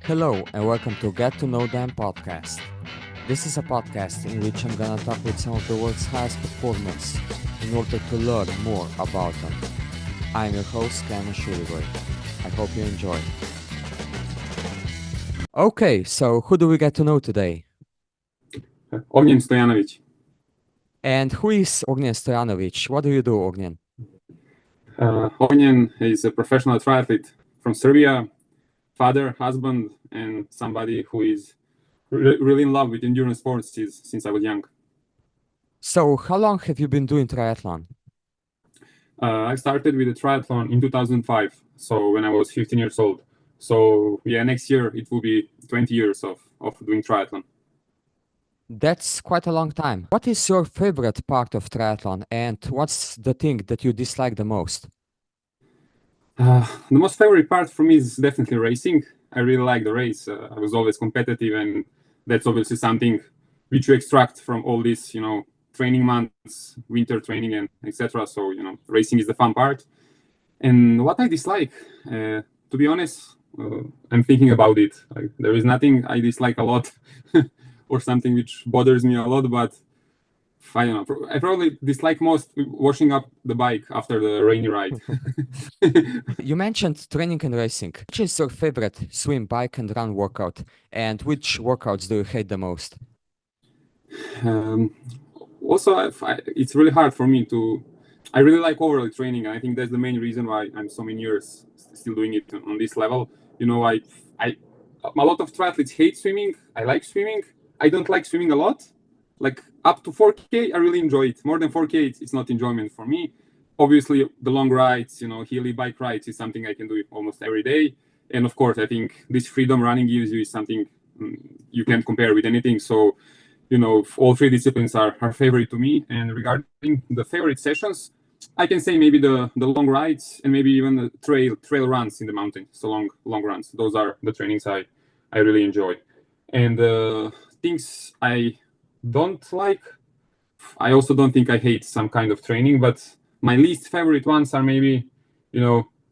Hello and welcome to Get to Know Them podcast. This is a podcast in which I'm gonna talk with some of the world's highest performers in order to learn more about them. I'm your host, Kenan Shurigoy. I hope you enjoy. Okay, so who do we get to know today? Ognjen Stojanovic. And who is Ognjen Stojanovic? What do you do, Ognjen? Ognjen is a professional triathlete from Serbia, father, husband, and somebody who is really in love with endurance sports since I was young. So how long have you been doing triathlon? I started with a triathlon in 2005, so when I was 15 years old. So yeah, next year it will be 20 years of doing triathlon. That's quite a long time. What is your favorite part of triathlon and what's the thing that you dislike the most? The most favorite part for me is definitely racing. I really like the race. I was always competitive, and that's obviously something which you extract from all these, training months, winter training, and etc. So, racing is the fun part. And what I dislike, to be honest, I'm thinking about it. Like, there is nothing I dislike a lot, or something which bothers me a lot, but I don't know. I probably dislike most washing up the bike after the rainy ride. You mentioned training and racing. Which is your favorite swim, bike, and run workout? And which workouts do you hate the most? Also, it's really hard for me to. I really like overall training, and I think that's the main reason why I'm so many years still doing it on this level. I a lot of triathletes hate swimming. I like swimming. I don't like swimming a lot. Like up to 4K, I really enjoy it. More than 4K, it's not enjoyment for me. Obviously, the long rides, hilly bike rides is something I can do almost every day. And of course, I think this freedom running gives you is something you can't compare with anything. So, all three disciplines are favorite to me. And regarding the favorite sessions, I can say maybe the long rides and maybe even the trail runs in the mountain. So long runs. Those are the trainings I really enjoy. And things I don't like, I also don't think I hate some kind of training, but my least favorite ones are maybe,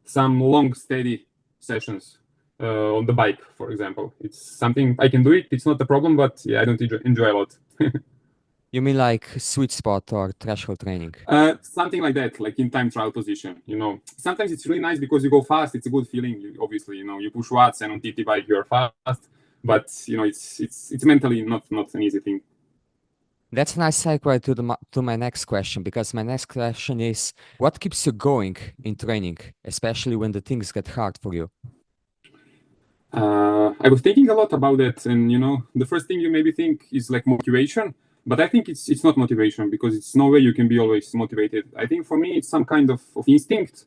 some long steady sessions on the bike, for example. It's something I can do it. It's not a problem, but yeah, I don't enjoy a lot. You mean like sweet spot or threshold training? Something like that, like in time trial position. Sometimes it's really nice because you go fast. It's a good feeling. Obviously, you push watts, and on TT bike you're fast. But it's mentally not an easy thing. That's a nice segue to my next question, because my next question is, what keeps you going in training, especially when the things get hard for you? I was thinking a lot about that, and the first thing you maybe think is like motivation, but I think it's not motivation, because it's no way you can be always motivated. I think for me it's some kind of instinct.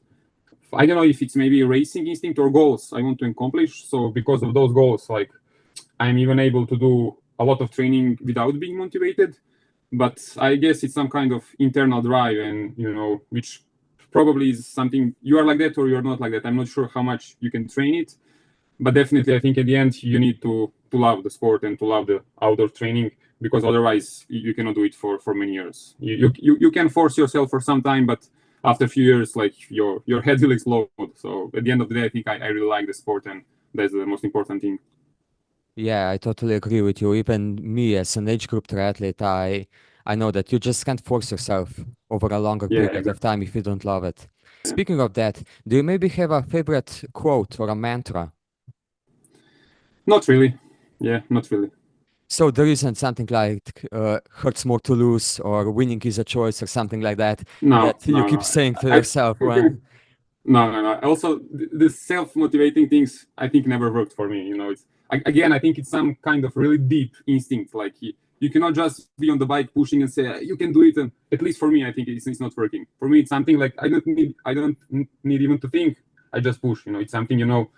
I don't know if it's maybe a racing instinct or goals I want to accomplish. So because of those goals, like I'm even able to do a lot of training without being motivated. But I guess it's some kind of internal drive, and which probably is something you are like that or you're not like that. I'm not sure how much you can train it, but definitely I think at the end you need to love the sport and to love the outdoor training, because otherwise you cannot do it for many years. You can force yourself for some time, but after a few years, like your head will explode. So at the end of the day, I think I really like the sport, and that's the most important thing. Yeah, I totally agree with you. Even me as an age group triathlete, I know that you just can't force yourself over a longer Yeah, period of exactly. time if you don't love it. Speaking of that, do you maybe have a favorite quote or a mantra? Not really. Yeah, not really. So there isn't something like hurts more to lose or winning is a choice or something like that No, that you no, keep no. saying to I yourself when. No, no, no. Also, the self-motivating things I think never worked for me. It's again, I think it's some kind of really deep instinct. Like you cannot just be on the bike pushing and say you can do it. And at least for me, I think it's not working. For me, it's something like I don't need even to think. I just push. It's something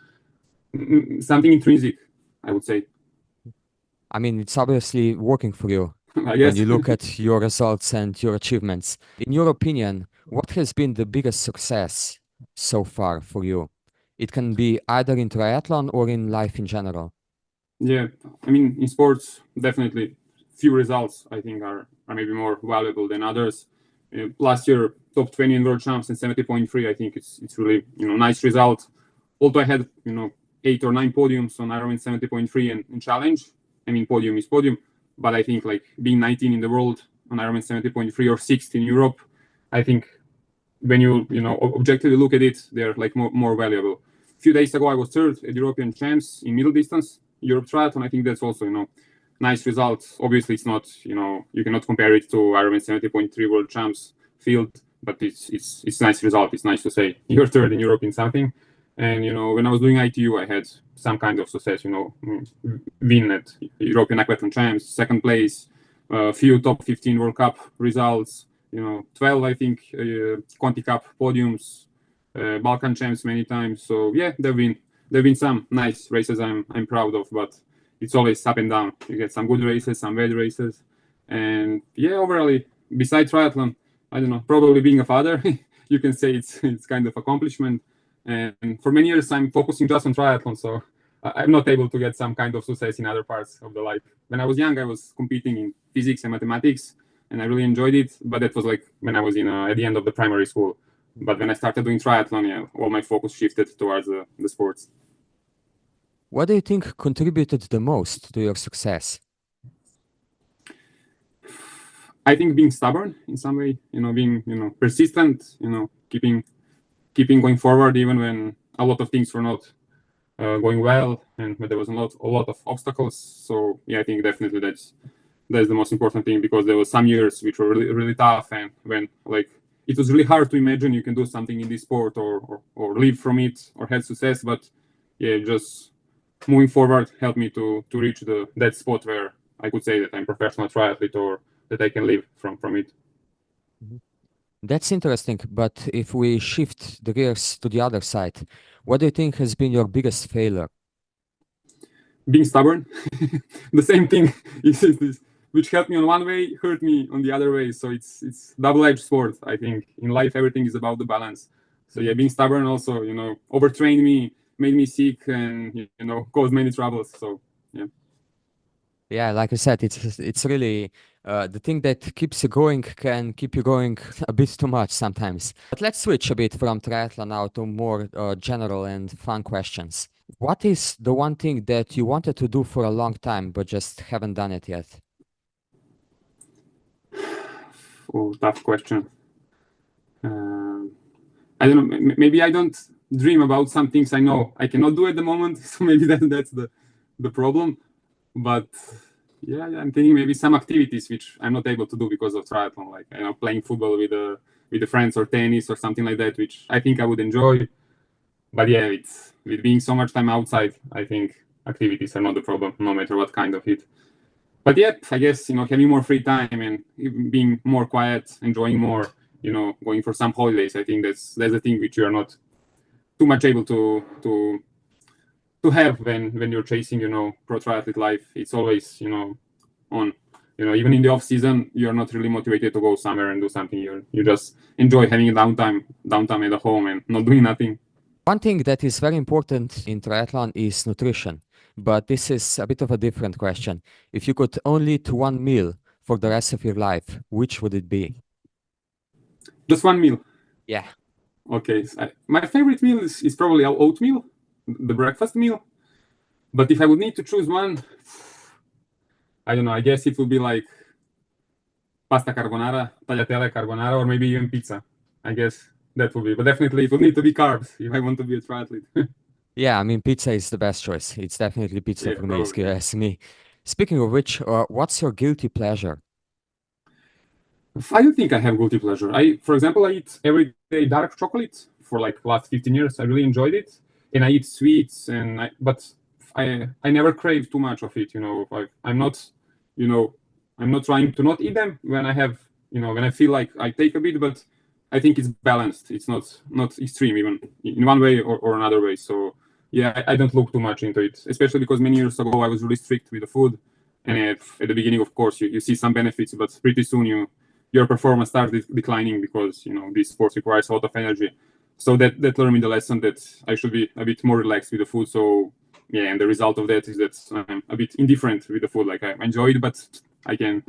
something intrinsic, I would say. I mean, it's obviously working for you I when guess. you look at your results and your achievements. In your opinion, what has been the biggest success so far for you? It can be either in triathlon or in life in general. Yeah, I mean, in sports, definitely few results I think are maybe more valuable than others. Last year, top 20 in world champs and 70.3. I think it's really nice result. Although I had 8 or 9 podiums on Ironman 70.3 and challenge. I mean, podium is podium, but I think like being 19 in the world on Ironman 70.3 or 6th in Europe, I think when you objectively look at it, they're like more valuable. A few days ago, I was third at European champs in middle distance Europe triathlon. I think that's also nice result. Obviously, it's not you cannot compare it to Ironman 70.3 world champs field, but it's nice result. It's nice to say you're third in Europe in something. And when I was doing ITU, I had some kind of success. Win at European Aquathlon champs, second place, a few top 15 World Cup results. 12, I think, Conti Cup podiums, Balkan champs many times. So yeah, there've been some nice races I'm proud of, but it's always up and down. You get some good races, some bad races, and yeah, overall, besides triathlon, I don't know, probably being a father, you can say it's kind of accomplishment. And for many years, I'm focusing just on triathlon, so I'm not able to get some kind of success in other parts of the life. When I was young, I was competing in physics and mathematics, and I really enjoyed it. But that was like when I was at the end of the primary school. But when I started doing triathlon, yeah, all my focus shifted towards the sports. What do you think contributed the most to your success? I think being stubborn in some way, being persistent, keeping going forward even when a lot of things were not going well and there was a lot of obstacles. So yeah, I think definitely that's the most important thing, because there were some years which were really, really tough, and when like it was really hard to imagine you can do something in this sport or live from it or have success. But yeah, just moving forward helped me to reach that spot where I could say that I'm a professional triathlete or that I can live from it. That's interesting, but if we shift the gears to the other side, what do you think has been your biggest failure? Being stubborn. The same thing is which helped me on one way, hurt me on the other way. So it's double-edged sword. I think in life everything is about the balance. So yeah, being stubborn also, overtrained me, made me sick, and caused many troubles. So yeah. Yeah, like I said, it's really the thing that keeps you going can keep you going a bit too much sometimes. But let's switch a bit from triathlon now to more general and fun questions. What is the one thing that you wanted to do for a long time but just haven't done it yet? Oh, tough question. I don't know. Maybe I don't dream about some things I know I cannot do at the moment. So maybe that's the problem. But yeah, I'm thinking maybe some activities which I'm not able to do because of triathlon, like playing football with the friends or tennis or something like that, which I think I would enjoy. But yeah, it's with being so much time outside, I think activities are not the problem, no matter what kind of it. But yeah, I guess having more free time and being more quiet, enjoying more, going for some holidays. I think that's the thing which you are not too much able to have when you're chasing pro triathlete life. It's always on even in the off season you're not really motivated to go somewhere and do something. You just enjoy having a downtime at the home and not doing nothing. One thing that is very important in triathlon is nutrition, but this is a bit of a different question. If you could only eat one meal for the rest of your life, which would it be? Just one meal. Yeah. Okay, so my favorite meal is probably oatmeal, the breakfast meal. But if I would need to choose one, I don't know. I guess it would be like pasta carbonara, tagliatelle carbonara, or maybe even pizza. I guess that would be. But definitely it would need to be carbs if I want to be a triathlete. Yeah, I mean, pizza is the best choice. It's definitely pizza Yeah, for me, if probably. you ask me. Speaking of which, what's your guilty pleasure? I don't think I have guilty pleasure. For example, I eat every day dark chocolate for like last 15 years. I really enjoyed it, and I eat sweets, but I never crave too much of it. I'm not, I'm not trying to not eat them when I have, when I feel like I take a bit, but I think it's balanced. It's not extreme even in one way or another way. So yeah, I don't look too much into it, especially because many years ago I was really strict with the food, and at the beginning, of course, you see some benefits, but pretty soon your performance starts declining because this sport requires a lot of energy. So that learned me the lesson that I should be a bit more relaxed with the food. So yeah, and the result of that is that I'm a bit indifferent with the food. Like I enjoy it, but I can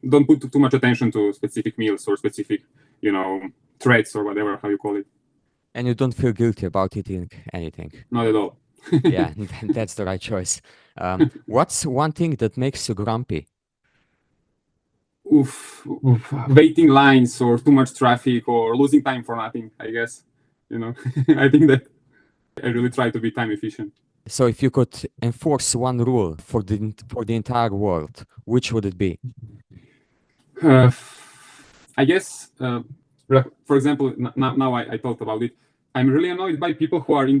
don't put too much attention to specific meals or specific threats or whatever how you call it. And you don't feel guilty about eating anything? Not at all. Yeah, that's the right choice. What's one thing that makes you grumpy? Waiting lines or too much traffic or losing time for nothing, I guess. I think that I really try to be time efficient. So if you could enforce one rule for the entire world, which would it be? Uh, I guess, for example, now I thought about it. I'm really annoyed by people who are in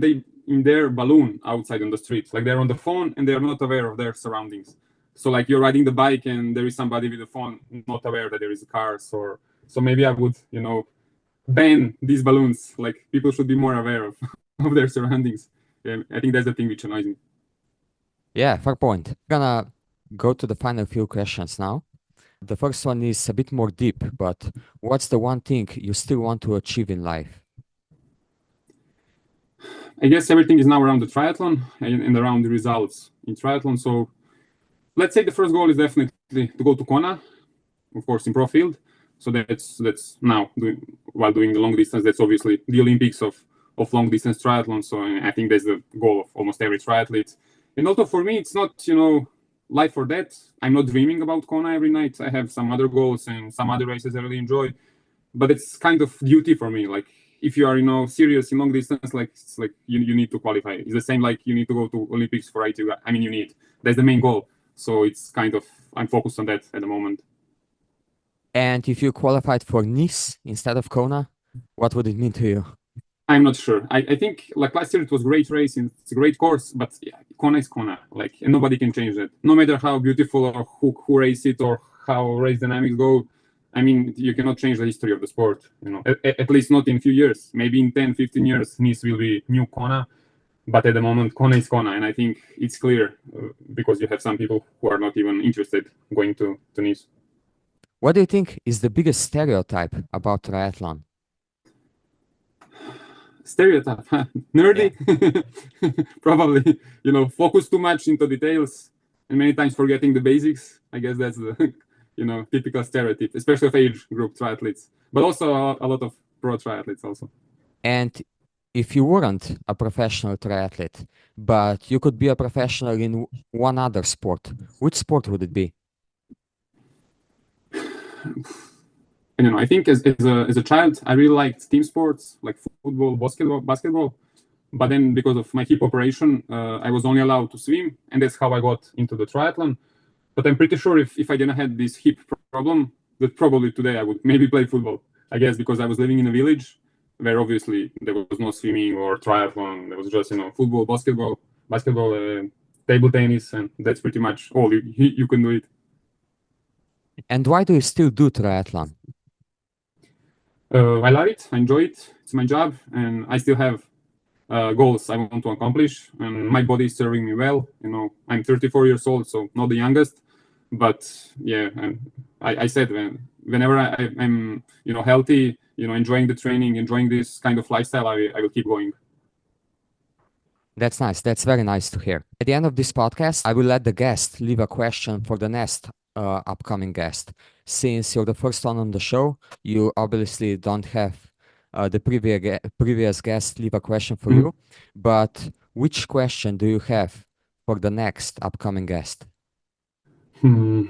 their balloon outside on the streets. Like they're on the phone and they're not aware of their surroundings. So like you're riding the bike and there is somebody with the phone not aware that there is cars or so maybe I would, ban these balloons. Like people should be more aware of, of their surroundings. Yeah, I think that's the thing which annoys me. Yeah, fair point. Gonna go to the final few questions now. The first one is a bit more deep, but what's the one thing you still want to achieve in life? I guess everything is now around the triathlon and around the results in triathlon. So let's say the first goal is definitely to go to Kona, of course, in pro field. So that's now while doing the long distance. That's obviously the Olympics of long distance triathlon. So I think that's the goal of almost every triathlete. And also for me, it's not life or death. I'm not dreaming about Kona every night. I have some other goals and some other races I really enjoy, but it's kind of duty for me. Like if you are serious in long distance, like it's like you need to qualify. It's the same like you need to go to Olympics for ITU. I mean, you need that's the main goal. So it's kind of I'm focused on that at the moment. And if you qualified for Nice instead of Kona, what would it mean to you? I'm not sure. I think like last year it was a great race and it's a great course, but yeah, Kona is Kona. Like and nobody can change that. No matter how beautiful or who race it or how race dynamics go. I mean, you cannot change the history of the sport. At least not in a few years. Maybe in 10, 15 years, Nice will be new Kona. But at the moment, Kona is Kona, and I think it's clear because you have some people who are not even interested going to Nice. What do you think is the biggest stereotype about triathlon? Stereotype, huh? Nerdy, probably. Focus too much into details and many times forgetting the basics. I guess that's the typical stereotype, especially of age group triathletes, but also a lot of pro triathletes also. And if you weren't a professional triathlete, but you could be a professional in one other sport, which sport would it be? And I think as a child, I really liked team sports like football, basketball. But then because of my hip operation, I was only allowed to swim, and that's how I got into the triathlon. But I'm pretty sure if I didn't have this hip problem, that probably today I would maybe play football. I guess because I was living in a village where obviously there was no swimming or triathlon. There was just football, basketball, table tennis, and that's pretty much all you can do it. And why do you still do triathlon? I love it. I enjoy it. It's my job, and I still have goals I want to accomplish, and my body is serving me well. I'm 34 years old, so not the youngest, but yeah, I said whenever I'm healthy, enjoying the training, enjoying this kind of lifestyle, I will keep going. That's nice. That's very nice to hear. At the end of this podcast, I will let the guest leave a question for the next upcoming guest. Since you're the first one on the show, you obviously don't have the previous guest leave a question for you. But which question do you have for the next upcoming guest? To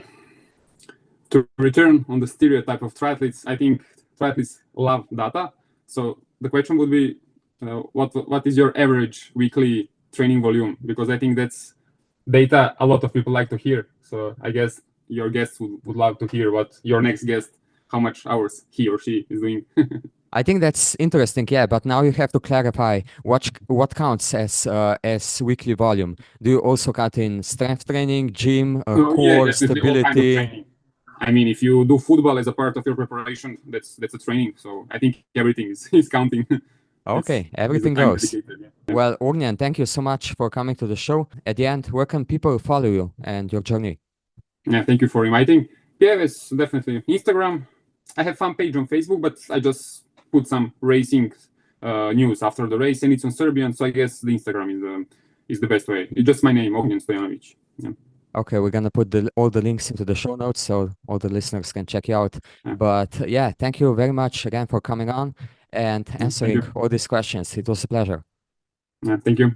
return on the stereotype of triathletes, I think triathletes love data. So the question would be, what is your average weekly training volume? Because I think that's data a lot of people like to hear. So I guess your guests would love to hear what your next guest, how much hours he or she is doing. I think that's interesting, yeah. But now you have to clarify what counts as weekly volume. Do you also count in strength training, gym, Yeah, core, definitely all kind of stability? training. I mean, if you do football as a part of your preparation, that's a training. So I think everything is counting. Okay, everything goes. Well, Ognjen, thank you so much for coming to the show. At the end, where can people follow you and your journey? Yeah, thank you for inviting. Yeah, it's definitely Instagram. I have fan page on Facebook, but I just put some racing news after the race, and it's on Serbian. So I guess the Instagram is the best way. It's just my name, Ognjen Stojanovic. Yeah. Okay, we're gonna put all the links into the show notes so all the listeners can check you out. Yeah. But yeah, thank you very much again for coming on and answering all these questions. It was a pleasure. Yeah, thank you.